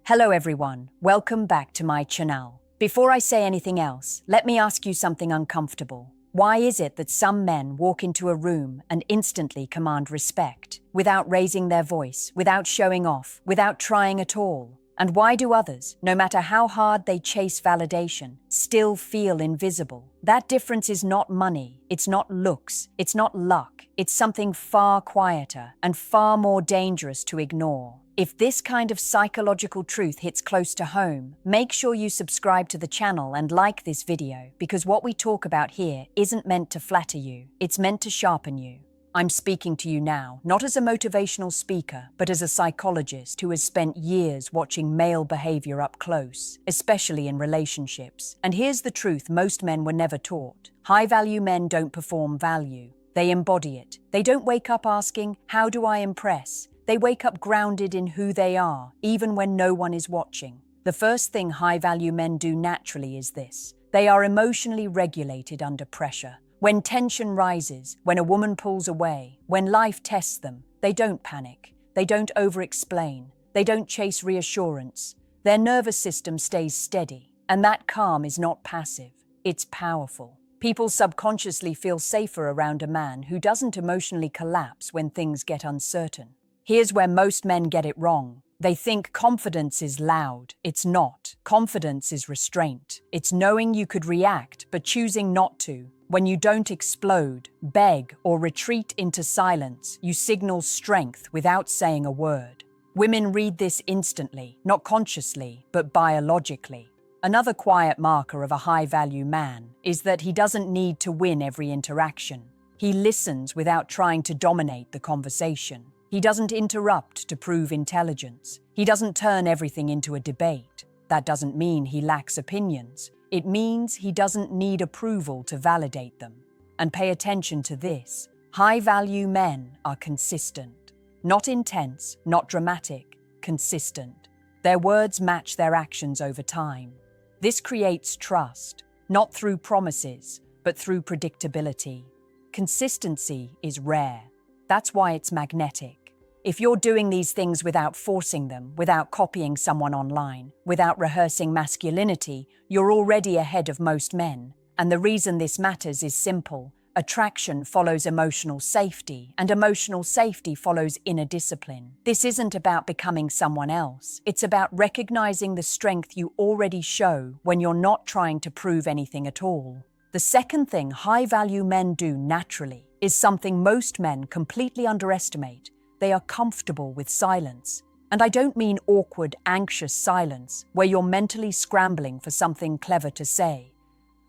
Hello everyone, welcome back to my channel. Before I say anything else, let me ask you something uncomfortable. Why is it that some men walk into a room and instantly command respect, without raising their voice, without showing off, without trying at all? And why do others, no matter how hard they chase validation, still feel invisible? That difference is not money, it's not looks, it's not luck, it's something far quieter and far more dangerous to ignore. If this kind of psychological truth hits close to home, make sure you subscribe to the channel and like this video, because what we talk about here isn't meant to flatter you, it's meant to sharpen you. I'm speaking to you now, not as a motivational speaker, but as a psychologist who has spent years watching male behavior up close, especially in relationships. And here's the truth most men were never taught. High-value men don't perform value. They embody it. They don't wake up asking, "How do I impress?" They wake up grounded in who they are, even when no one is watching. The first thing high-value men do naturally is this. They are emotionally regulated under pressure. When tension rises, when a woman pulls away, when life tests them, they don't panic. They don't over-explain. They don't chase reassurance. Their nervous system stays steady. And that calm is not passive. It's powerful. People subconsciously feel safer around a man who doesn't emotionally collapse when things get uncertain. Here's where most men get it wrong. They think confidence is loud. It's not. Confidence is restraint. It's knowing you could react, but choosing not to. When you don't explode, beg, or retreat into silence, you signal strength without saying a word. Women read this instantly, not consciously, but biologically. Another quiet marker of a high-value man is that he doesn't need to win every interaction. He listens without trying to dominate the conversation. He doesn't interrupt to prove intelligence. He doesn't turn everything into a debate. That doesn't mean he lacks opinions. It means he doesn't need approval to validate them. And pay attention to this. High-value men are consistent. Not intense, not dramatic, consistent. Their words match their actions over time. This creates trust, not through promises, but through predictability. Consistency is rare. That's why it's magnetic. If you're doing these things without forcing them, without copying someone online, without rehearsing masculinity, you're already ahead of most men. And the reason this matters is simple. Attraction follows emotional safety, and emotional safety follows inner discipline. This isn't about becoming someone else. It's about recognizing the strength you already show when you're not trying to prove anything at all. The second thing high-value men do naturally is something most men completely underestimate. They are comfortable with silence. And I don't mean awkward, anxious silence, where you're mentally scrambling for something clever to say.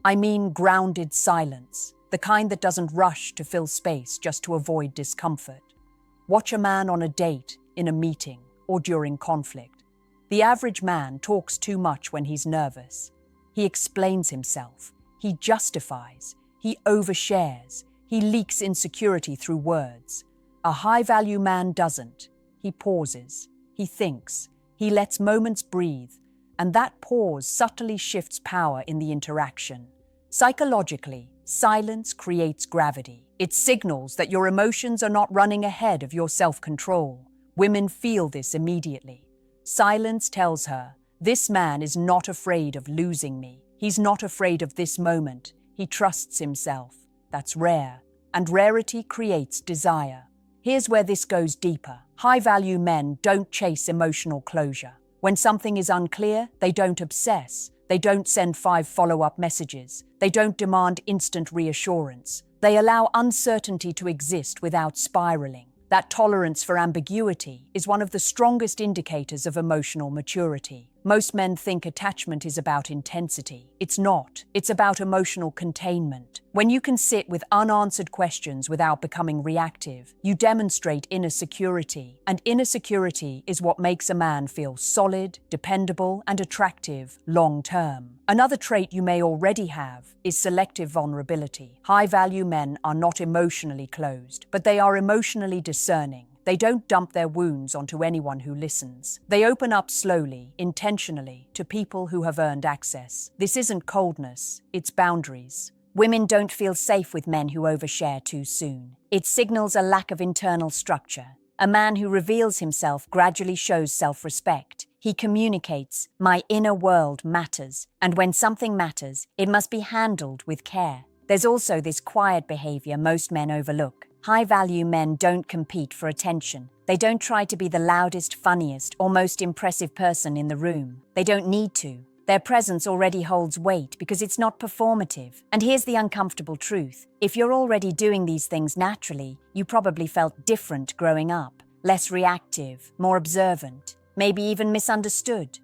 I mean grounded silence, the kind that doesn't rush to fill space just to avoid discomfort. Watch a man on a date, in a meeting, or during conflict. The average man talks too much when he's nervous. He explains himself. He justifies. He overshares. He leaks insecurity through words. A high-value man doesn't. He pauses. He thinks. He lets moments breathe. And that pause subtly shifts power in the interaction. Psychologically, silence creates gravity. It signals that your emotions are not running ahead of your self-control. Women feel this immediately. Silence tells her, this man is not afraid of losing me. He's not afraid of this moment. He trusts himself. That's rare. And rarity creates desire. Here's where this goes deeper. High-value men don't chase emotional closure. When something is unclear, they don't obsess. They don't send 5 follow-up messages. They don't demand instant reassurance. They allow uncertainty to exist without spiraling. That tolerance for ambiguity is one of the strongest indicators of emotional maturity. Most men think attachment is about intensity. It's not. It's about emotional containment. When you can sit with unanswered questions without becoming reactive, you demonstrate inner security. And inner security is what makes a man feel solid, dependable, and attractive long-term. Another trait you may already have is selective vulnerability. High-value men are not emotionally closed, but they are emotionally discerning. They don't dump their wounds onto anyone who listens. They open up slowly, intentionally, to people who have earned access. This isn't coldness, it's boundaries. Women don't feel safe with men who overshare too soon. It signals a lack of internal structure. A man who reveals himself gradually shows self-respect. He communicates, "My inner world matters, and when something matters, it must be handled with care." There's also this quiet behavior most men overlook. High-value men don't compete for attention. They don't try to be the loudest, funniest, or most impressive person in the room. They don't need to. Their presence already holds weight because it's not performative. And here's the uncomfortable truth. If you're already doing these things naturally, you probably felt different growing up. Less reactive, more observant, maybe even misunderstood.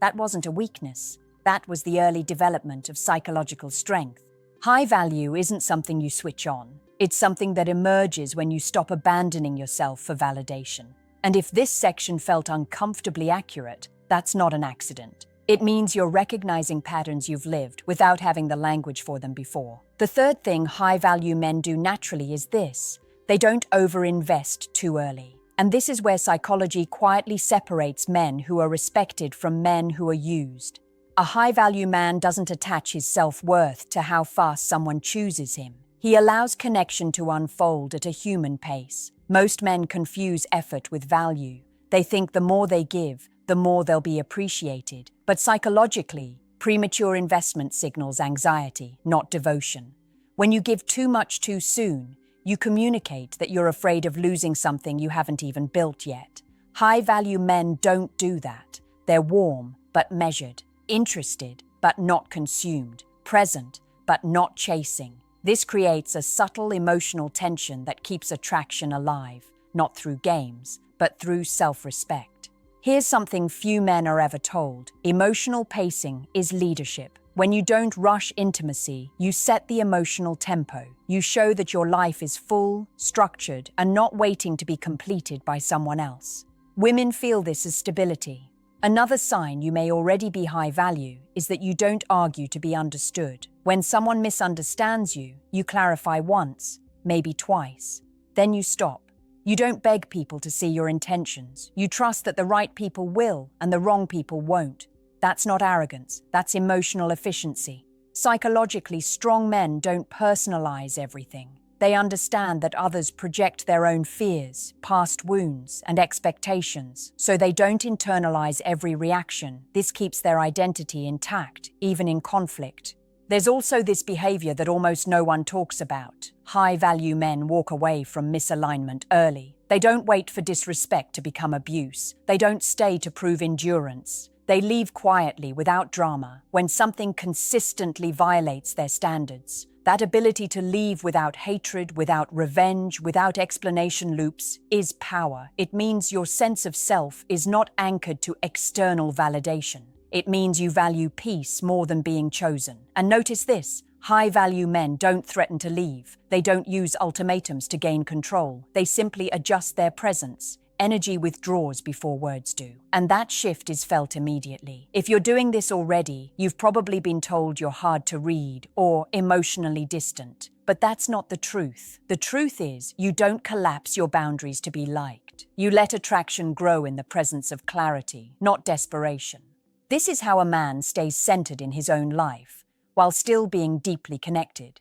That wasn't a weakness. That was the early development of psychological strength. High value isn't something you switch on. It's something that emerges when you stop abandoning yourself for validation. And if this section felt uncomfortably accurate, that's not an accident. It means you're recognizing patterns you've lived without having the language for them before. The third thing high-value men do naturally is this: they don't overinvest too early. And this is where psychology quietly separates men who are respected from men who are used. A high-value man doesn't attach his self-worth to how fast someone chooses him. He allows connection to unfold at a human pace. Most men confuse effort with value. They think the more they give, the more they'll be appreciated. But psychologically, premature investment signals anxiety, not devotion. When you give too much too soon, you communicate that you're afraid of losing something you haven't even built yet. High-value men don't do that. They're warm but measured, interested but not consumed, present but not chasing. This creates a subtle emotional tension that keeps attraction alive, not through games, but through self-respect. Here's something few men are ever told. Emotional pacing is leadership. When you don't rush intimacy, you set the emotional tempo. You show that your life is full, structured, and not waiting to be completed by someone else. Women feel this as stability. Another sign you may already be high value is that you don't argue to be understood. When someone misunderstands you, you clarify once, maybe twice. Then you stop. You don't beg people to see your intentions. You trust that the right people will and the wrong people won't. That's not arrogance, that's emotional efficiency. Psychologically, strong men don't personalize everything. They understand that others project their own fears, past wounds, and expectations, so they don't internalize every reaction. This keeps their identity intact, even in conflict. There's also this behavior that almost no one talks about. High-value men walk away from misalignment early. They don't wait for disrespect to become abuse. They don't stay to prove endurance. They leave quietly without drama when something consistently violates their standards. That ability to leave without hatred, without revenge, without explanation loops is power. It means your sense of self is not anchored to external validation. It means you value peace more than being chosen. And notice this, high-value men don't threaten to leave. They don't use ultimatums to gain control. They simply adjust their presence. Energy withdraws before words do. And that shift is felt immediately. If you're doing this already, you've probably been told you're hard to read or emotionally distant. But that's not the truth. The truth is, you don't collapse your boundaries to be liked. You let attraction grow in the presence of clarity, not desperation. This is how a man stays centered in his own life, while still being deeply connected.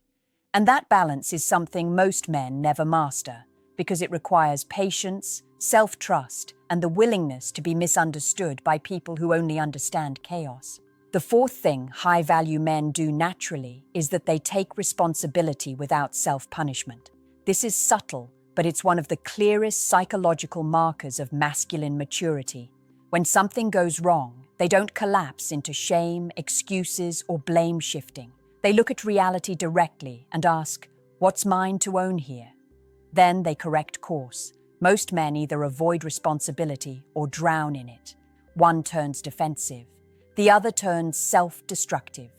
And that balance is something most men never master, because it requires patience, self-trust, and the willingness to be misunderstood by people who only understand chaos. The fourth thing high-value men do naturally is that they take responsibility without self-punishment. This is subtle, but it's one of the clearest psychological markers of masculine maturity. When something goes wrong, they don't collapse into shame, excuses, or blame shifting. They look at reality directly and ask, "What's mine to own here?" Then they correct course. Most men either avoid responsibility or drown in it. One turns defensive. The other turns self-destructive.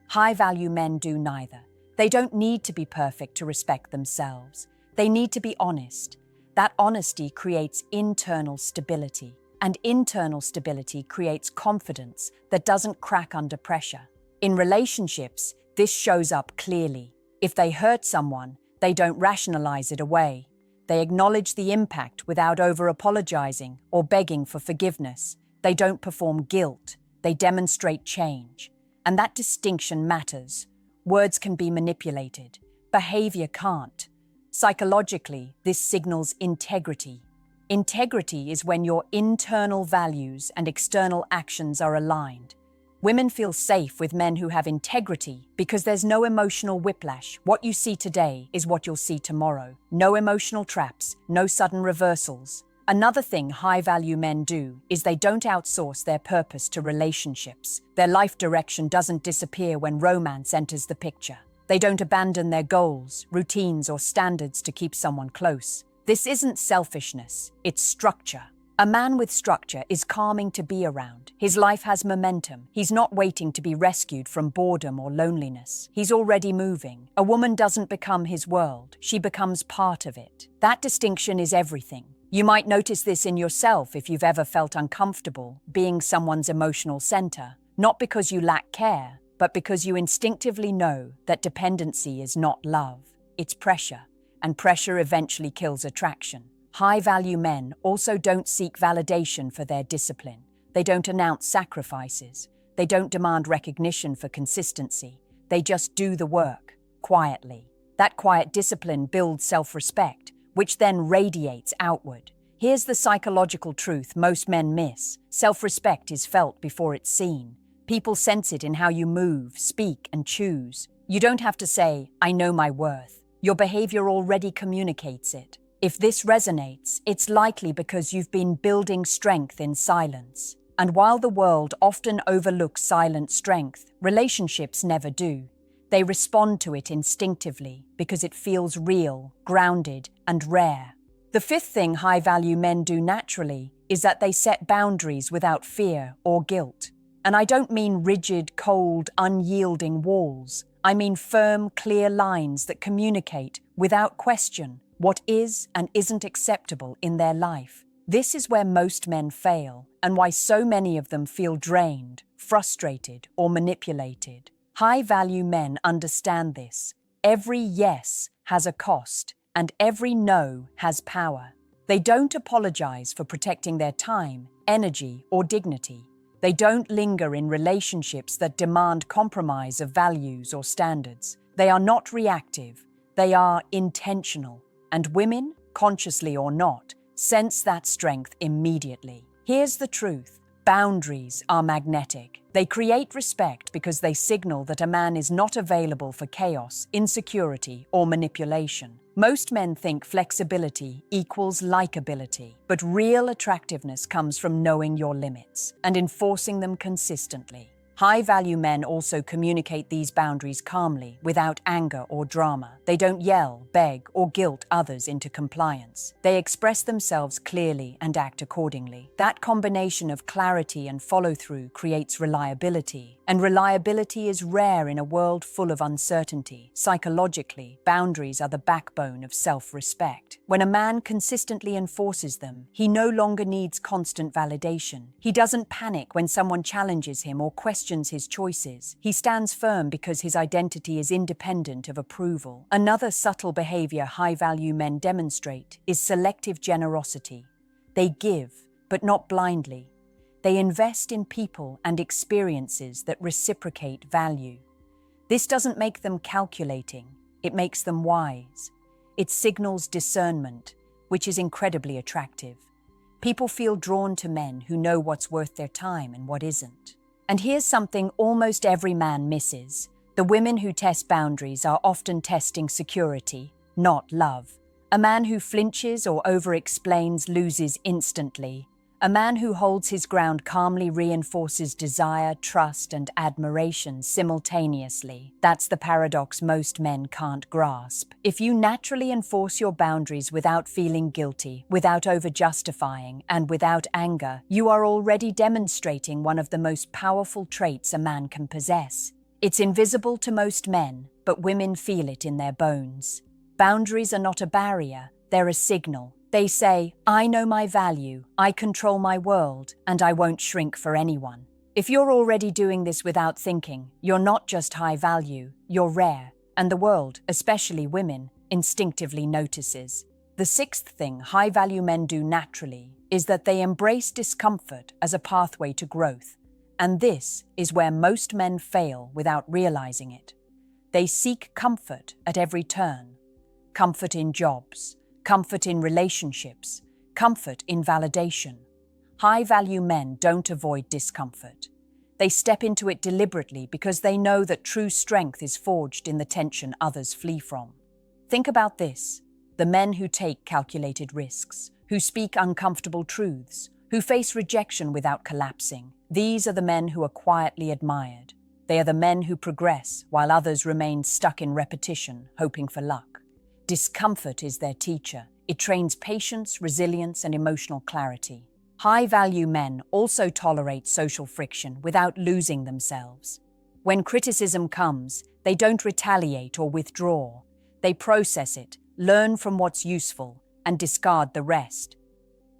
High-value men do neither. They don't need to be perfect to respect themselves. They need to be honest. That honesty creates internal stability. And internal stability creates confidence that doesn't crack under pressure. In relationships, this shows up clearly. If they hurt someone, they don't rationalize it away. They acknowledge the impact without over-apologizing or begging for forgiveness. They don't perform guilt. They demonstrate change. And that distinction matters. Words can be manipulated. Behavior can't. Psychologically, this signals integrity. Integrity is when your internal values and external actions are aligned. Women feel safe with men who have integrity because there's no emotional whiplash. What you see today is what you'll see tomorrow. No emotional traps, no sudden reversals. Another thing high-value men do is they don't outsource their purpose to relationships. Their life direction doesn't disappear when romance enters the picture. They don't abandon their goals, routines, or standards to keep someone close. This isn't selfishness, it's structure. A man with structure is calming to be around. His life has momentum. He's not waiting to be rescued from boredom or loneliness. He's already moving. A woman doesn't become his world. She becomes part of it. That distinction is everything. You might notice this in yourself if you've ever felt uncomfortable being someone's emotional center, not because you lack care, but because you instinctively know that dependency is not love. It's pressure, and pressure eventually kills attraction. High-value men also don't seek validation for their discipline. They don't announce sacrifices. They don't demand recognition for consistency. They just do the work, quietly. That quiet discipline builds self-respect, which then radiates outward. Here's the psychological truth most men miss. Self-respect is felt before it's seen. People sense it in how you move, speak, and choose. You don't have to say, "I know my worth." Your behavior already communicates it. If this resonates, it's likely because you've been building strength in silence. And while the world often overlooks silent strength, relationships never do. They respond to it instinctively because it feels real, grounded, and rare. The fifth thing high-value men do naturally is that they set boundaries without fear or guilt. And I don't mean rigid, cold, unyielding walls. I mean firm, clear lines that communicate, without question, what is and isn't acceptable in their life. This is where most men fail, and why so many of them feel drained, frustrated, or manipulated. High-value men understand this. Every yes has a cost, and every no has power. They don't apologize for protecting their time, energy, or dignity. They don't linger in relationships that demand compromise of values or standards. They are not reactive. They are intentional. And women, consciously or not, sense that strength immediately. Here's the truth. Boundaries are magnetic. They create respect because they signal that a man is not available for chaos, insecurity, or manipulation. Most men think flexibility equals likability, but real attractiveness comes from knowing your limits and enforcing them consistently. High-value men also communicate these boundaries calmly, without anger or drama. They don't yell, beg, or guilt others into compliance. They express themselves clearly and act accordingly. That combination of clarity and follow-through creates reliability, and reliability is rare in a world full of uncertainty. Psychologically, boundaries are the backbone of self-respect. When a man consistently enforces them, he no longer needs constant validation. He doesn't panic when someone challenges him or questions his choices. He stands firm because his identity is independent of approval. Another subtle behavior high-value men demonstrate is selective generosity. They give, but not blindly. They invest in people and experiences that reciprocate value. This doesn't make them calculating, it makes them wise. It signals discernment, which is incredibly attractive. People feel drawn to men who know what's worth their time and what isn't. And here's something almost every man misses. The women who test boundaries are often testing security, not love. A man who flinches or over-explains loses instantly. A man who holds his ground calmly reinforces desire, trust, and admiration simultaneously. That's the paradox most men can't grasp. If you naturally enforce your boundaries without feeling guilty, without over-justifying, and without anger, you are already demonstrating one of the most powerful traits a man can possess. It's invisible to most men, but women feel it in their bones. Boundaries are not a barrier, they're a signal. They say, "I know my value, I control my world, and I won't shrink for anyone." If you're already doing this without thinking, you're not just high value, you're rare, and the world, especially women, instinctively notices. The sixth thing high-value men do naturally is that they embrace discomfort as a pathway to growth, and this is where most men fail without realizing it. They seek comfort at every turn. Comfort in jobs, comfort in relationships, Comfort in validation. High-value men don't avoid discomfort. They step into it deliberately because they know that true strength is forged in the tension others flee from. Think about this: the men who take calculated risks, who speak uncomfortable truths, who face rejection without collapsing. These are the men who are quietly admired. They are the men who progress while others remain stuck in repetition, hoping for luck. Discomfort is their teacher. It trains patience, resilience, and emotional clarity. High-value men also tolerate social friction without losing themselves. When criticism comes, they don't retaliate or withdraw. They process it, learn from what's useful, and discard the rest.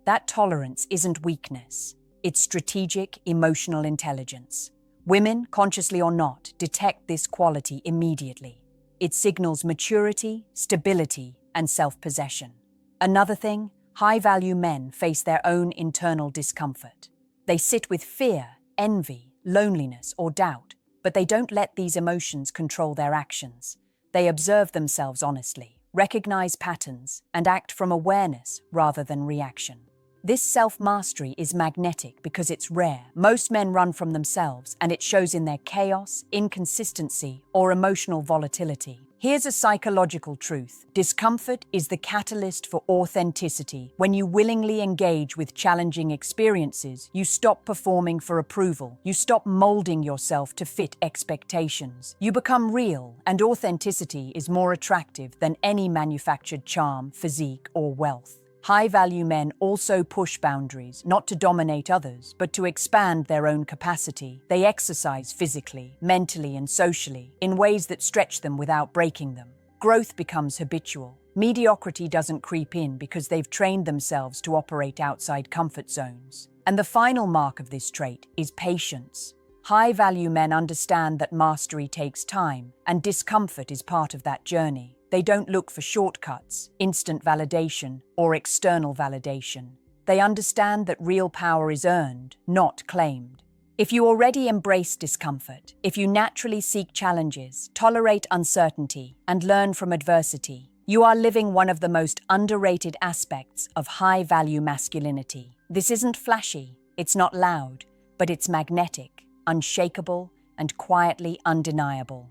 That tolerance isn't weakness. It's strategic, emotional intelligence. Women, consciously or not, detect this quality immediately. It signals maturity, stability, and self-possession. Another thing, high-value men face their own internal discomfort. They sit with fear, envy, loneliness, or doubt, but they don't let these emotions control their actions. They observe themselves honestly, recognize patterns, and act from awareness rather than reaction. This self-mastery is magnetic because it's rare. Most men run from themselves, and it shows in their chaos, inconsistency, or emotional volatility. Here's a psychological truth. Discomfort is the catalyst for authenticity. When you willingly engage with challenging experiences, you stop performing for approval. You stop molding yourself to fit expectations. You become real, and authenticity is more attractive than any manufactured charm, physique, or wealth. High-value men also push boundaries, not to dominate others, but to expand their own capacity. They exercise physically, mentally, and socially in ways that stretch them without breaking them. Growth becomes habitual. Mediocrity doesn't creep in because they've trained themselves to operate outside comfort zones. And the final mark of this trait is patience. High-value men understand that mastery takes time, and discomfort is part of that journey. They don't look for shortcuts, instant validation, or external validation. They understand that real power is earned, not claimed. If you already embrace discomfort, if you naturally seek challenges, tolerate uncertainty, and learn from adversity, you are living one of the most underrated aspects of high-value masculinity. This isn't flashy, it's not loud, but it's magnetic, unshakable, and quietly undeniable.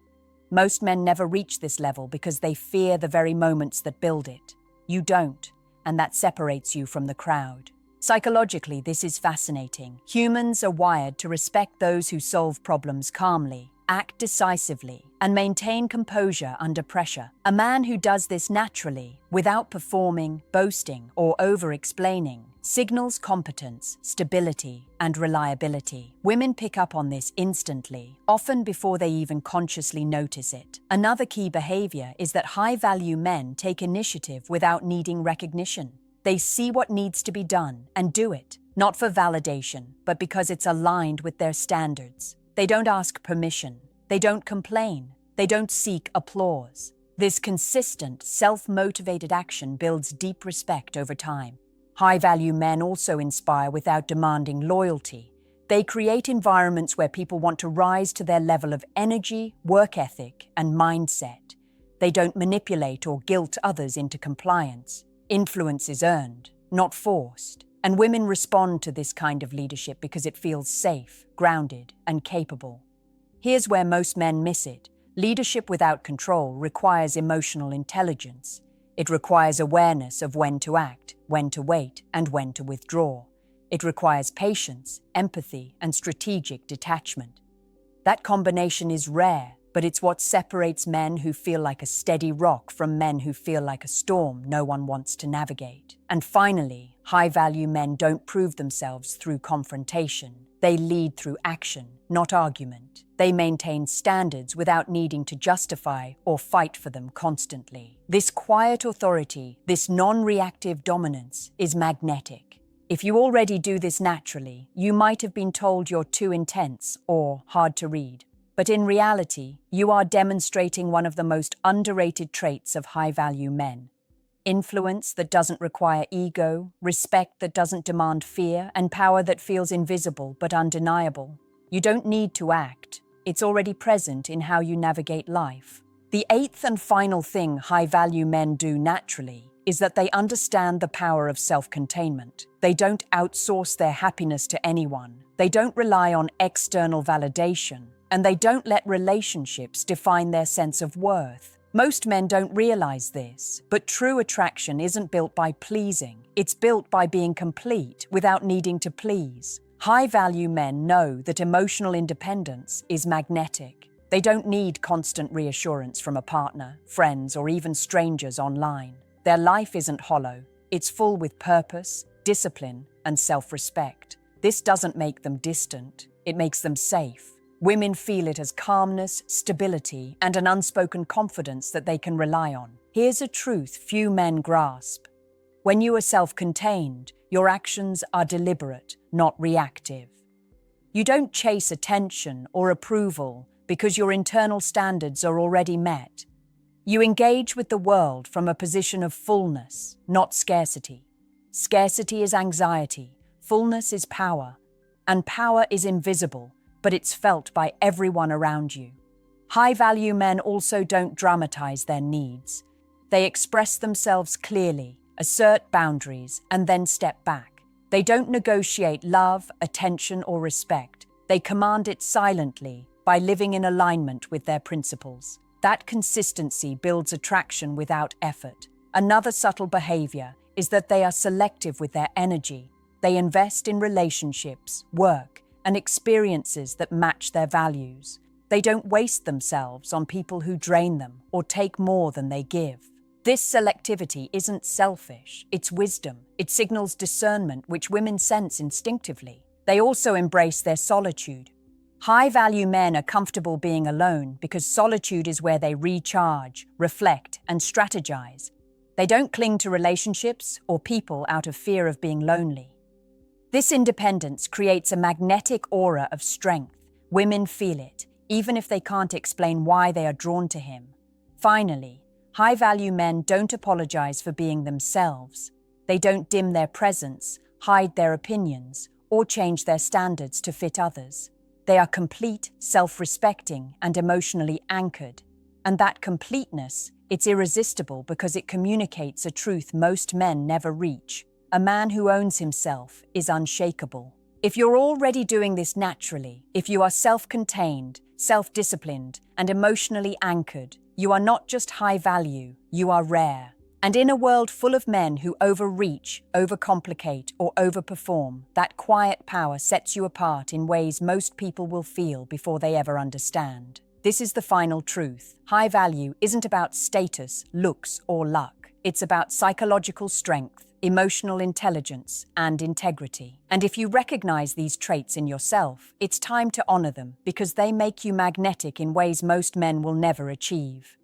Most men never reach this level because they fear the very moments that build it. You don't, and that separates you from the crowd. Psychologically, this is fascinating. Humans are wired to respect those who solve problems calmly, act decisively, and maintain composure under pressure. A man who does this naturally, without performing, boasting, or over-explaining, signals competence, stability, and reliability. Women pick up on this instantly, often before they even consciously notice it. Another key behavior is that high-value men take initiative without needing recognition. They see what needs to be done and do it, not for validation, but because it's aligned with their standards. They don't ask permission. They don't complain. They don't seek applause. This consistent, self-motivated action builds deep respect over time. High-value men also inspire without demanding loyalty. They create environments where people want to rise to their level of energy, work ethic, and mindset. They don't manipulate or guilt others into compliance. Influence is earned, not forced. And women respond to this kind of leadership because it feels safe, grounded, and capable. Here's where most men miss it. Leadership without control requires emotional intelligence. It requires awareness of when to act, when to wait, and when to withdraw. It requires patience, empathy, and strategic detachment. That combination is rare, but it's what separates men who feel like a steady rock from men who feel like a storm no one wants to navigate. And finally, high-value men don't prove themselves through confrontation. They lead through action, not argument. They maintain standards without needing to justify or fight for them constantly. This quiet authority, this non-reactive dominance, is magnetic. If you already do this naturally, you might have been told you're too intense or hard to read. But in reality, you are demonstrating one of the most underrated traits of high-value men. Influence that doesn't require ego, respect that doesn't demand fear, and power that feels invisible but undeniable. You don't need to act. It's already present in how you navigate life. The eighth and final thing high-value men do naturally is that they understand the power of self-containment. They don't outsource their happiness to anyone. They don't rely on external validation. And they don't let relationships define their sense of worth. Most men don't realize this, but true attraction isn't built by pleasing. It's built by being complete without needing to please. High-value men know that emotional independence is magnetic. They don't need constant reassurance from a partner, friends, or even strangers online. Their life isn't hollow. It's full with purpose, discipline, and self-respect. This doesn't make them distant. It makes them safe. Women feel it as calmness, stability, and an unspoken confidence that they can rely on. Here's a truth few men grasp. When you are self-contained, your actions are deliberate, not reactive. You don't chase attention or approval because your internal standards are already met. You engage with the world from a position of fullness, not scarcity. Scarcity is anxiety, fullness is power, and power is invisible, but it's felt by everyone around you. High-value men also don't dramatize their needs. They express themselves clearly, assert boundaries, and then step back. They don't negotiate love, attention, or respect. They command it silently by living in alignment with their principles. That consistency builds attraction without effort. Another subtle behavior is that they are selective with their energy. They invest in relationships, work, and experiences that match their values. They don't waste themselves on people who drain them or take more than they give. This selectivity isn't selfish, it's wisdom. It signals discernment, which women sense instinctively. They also embrace their solitude. High-value men are comfortable being alone because solitude is where they recharge, reflect, and strategize. They don't cling to relationships or people out of fear of being lonely. This independence creates a magnetic aura of strength. Women feel it, even if they can't explain why they are drawn to him. Finally, high-value men don't apologize for being themselves. They don't dim their presence, hide their opinions, or change their standards to fit others. They are complete, self-respecting, and emotionally anchored. And that completeness, it's irresistible because it communicates a truth most men never reach. A man who owns himself is unshakable. If you're already doing this naturally, if you are self-contained, self-disciplined, and emotionally anchored, you are not just high value, you are rare. And in a world full of men who overreach, overcomplicate, or overperform, that quiet power sets you apart in ways most people will feel before they ever understand. This is the final truth. High value isn't about status, looks, or luck. It's about psychological strength, emotional intelligence, and integrity. And if you recognize these traits in yourself, it's time to honor them because they make you magnetic in ways most men will never achieve.